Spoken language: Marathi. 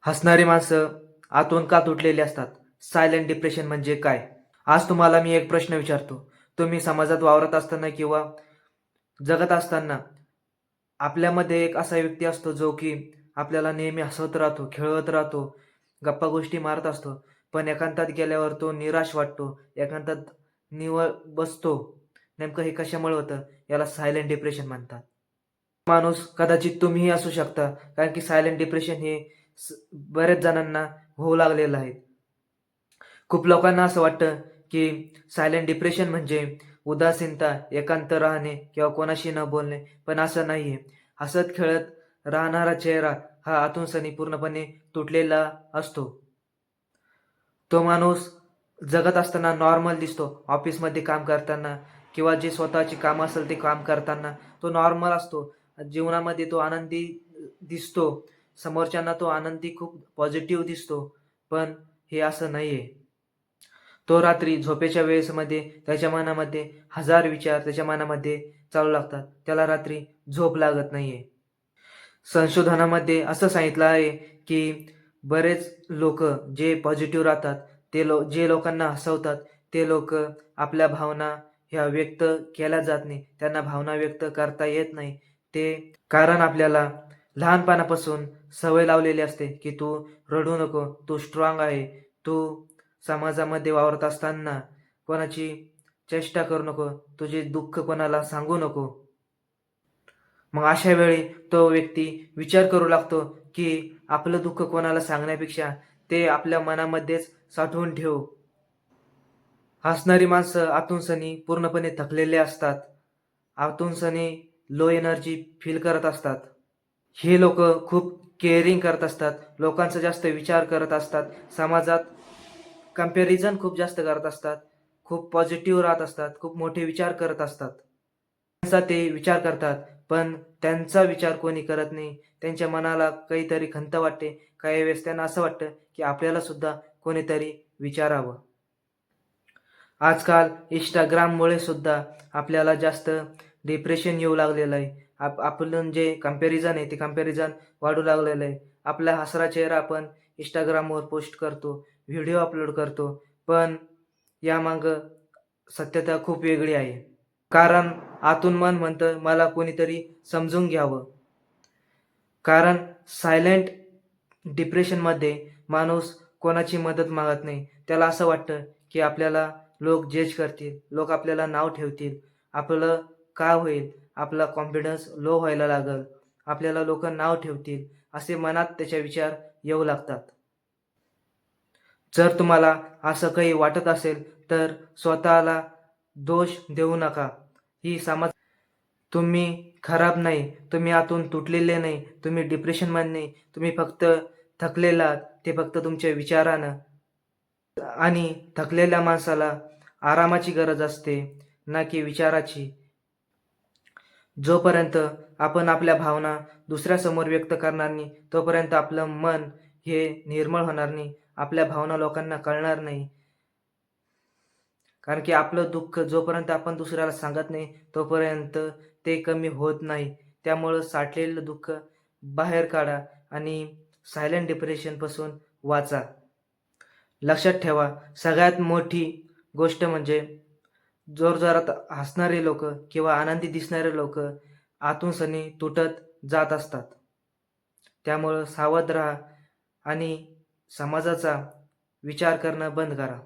हसणारी माणसं आतून का तुटलेली असतात? सायलेंट डिप्रेशन म्हणजे काय? आज तुम्हाला मी एक प्रश्न विचारतो. तुम्ही समाजात वावरत असताना किंवा जगत असताना आपल्यामध्ये एक असा व्यक्ती असतो जो की आपल्याला नेहमी हसवत राहतो, खेळवत राहतो, गप्पा गोष्टी मारत असतो. पण एकांतात गेल्यावर तो निराश वाटतो, एकांतात निव्वळ बसतो. नेमकं हे कशामुळे होतं? याला सायलेंट डिप्रेशन म्हणतात. माणूस कदाचित तुम्हीही असू शकता. कारण की सायलेंट डिप्रेशन हे स बऱ्याच जणांना होऊ लागलेलं आहे. खूप लोकांना असं वाटतं, की सायलेंट डिप्रेशन म्हणजे उदासीनता, एकांत राहणे किंवा कोणाशी न बोलणे. पण असं नाहीये. हसत-खेळत राहणारा चेहरा हा आतून सनी पूर्णपणे तुटलेला असतो. तो माणूस जगत असताना नॉर्मल दिसतो. ऑफिसमध्ये काम करताना किंवा जे स्वतःची कामं असेल ते काम करताना तो नॉर्मल असतो. जीवनामध्ये तो आनंदी दिसतो. समोरच्यांना तो आनंदी खूप पॉझिटिव्ह दिसतो. पण हे असं नाहीये. तो रात्री झोपेच्या वेळेसमध्ये त्याच्या मनामध्ये हजार विचार त्याच्या मनामध्ये चालू लागतात. त्याला रात्री झोप लागत नाहीये. संशोधनामध्ये असं सांगितलं आहे, की बरेच लोकं जे पॉझिटिव्ह राहतात, जे लोकांना हसवतात, ते लोकं आपल्या भावना ह्या व्यक्त केल्या जात नाही. त्यांना भावना व्यक्त करता येत नाही. ते कारण आपल्याला लहानपणापासून सवय लावलेली असते, की तू रडू नको, तू स्ट्राँग आहे. तू समाजामध्ये वावरत असताना कोणाची चेष्टा करू नको, तुझे दुःख कोणाला सांगू नको. मग अशा वेळी तो व्यक्ती विचार करू लागतो, की आपलं दुःख कोणाला सांगण्यापेक्षा ते आपल्या मनामध्येच साठवून ठेवू. हसणारी माणसं आतून सनी पूर्णपणे थकलेले असतात. आतून सनी लो एनर्जी फील करत असतात. हे लोकं खूप केअरिंग करत असतात. लोकांचा जास्त विचार करत असतात. समाजात कंपॅरिझन खूप जास्त करत असतात. खूप पॉझिटिव्ह राहत असतात. खूप मोठे विचार करत असतात. त्यांचा ते विचार करतात, पण त्यांचा विचार कोणी करत नाही. त्यांच्या मनाला काहीतरी खंत वाटते. काही वेळेस त्यांना असं वाटतं, की आपल्याला सुद्धा कोणीतरी विचारावं. आजकाल Instagramमुळे सुद्धा आपल्याला जास्त डिप्रेशन येऊ लागलेलं आहे. आपलं जे कंपॅरिझन आहे, ते कंपॅरिझन वाढू लागलेलं आहे. आपला हसरा चेहरा आपण Instagramवर पोस्ट करतो, व्हिडिओ अपलोड करतो. पण यामागं सत्यता खूप वेगळी आहे. कारण आतून मन म्हणतं, मला कोणीतरी समजून घ्यावं. कारण सायलेंट डिप्रेशनमध्ये माणूस कोणाची मदत मागत नाही. त्याला असं वाटतं, की आपल्याला लोक जज करतील, लोक आपल्याला नाव ठेवतील. आपलं काय होईल? आपला कॉन्फिडन्स लो व्हायला लागेल. आपल्याला लोकं नाव ठेवतील, असे मनात त्याच्या विचार येऊ लागतात. जर तुम्हाला असं काही वाटत असेल, तर स्वतःला दोष देऊ नका. ही समाज तुम्ही खराब नाही, तुम्ही आतून तुटलेले नाही, तुम्ही डिप्रेशनमध्ये नाही. तुम्ही फक्त थकलेला आहात. ते फक्त तुमच्या विचारानं आणि थकलेल्या माणसाला आरामाची गरज असते, ना की विचाराची. जोपर्यंत आपण आपल्या भावना दुसऱ्यासमोर व्यक्त करणार नाही, तोपर्यंत आपलं मन हे निर्मळ होणार नाही. आपल्या भावना लोकांना कळणार नाही. कारण की आपलं दुःख जोपर्यंत आपण दुसऱ्याला सांगत नाही, तोपर्यंत ते कमी होत नाही. त्यामुळं साठलेलं दुःख बाहेर काढा आणि सायलेंट डिप्रेशनपासून वाचा. लक्षात ठेवा, सगळ्यात मोठी गोष्ट म्हणजे जोरजोरात हसणारे लोकं किंवा आनंदी दिसणारे लोकं आतून सनी तुटत जात असतात. त्यामुळं सावध राहा आणि समाजाचा विचार करणं बंद करा.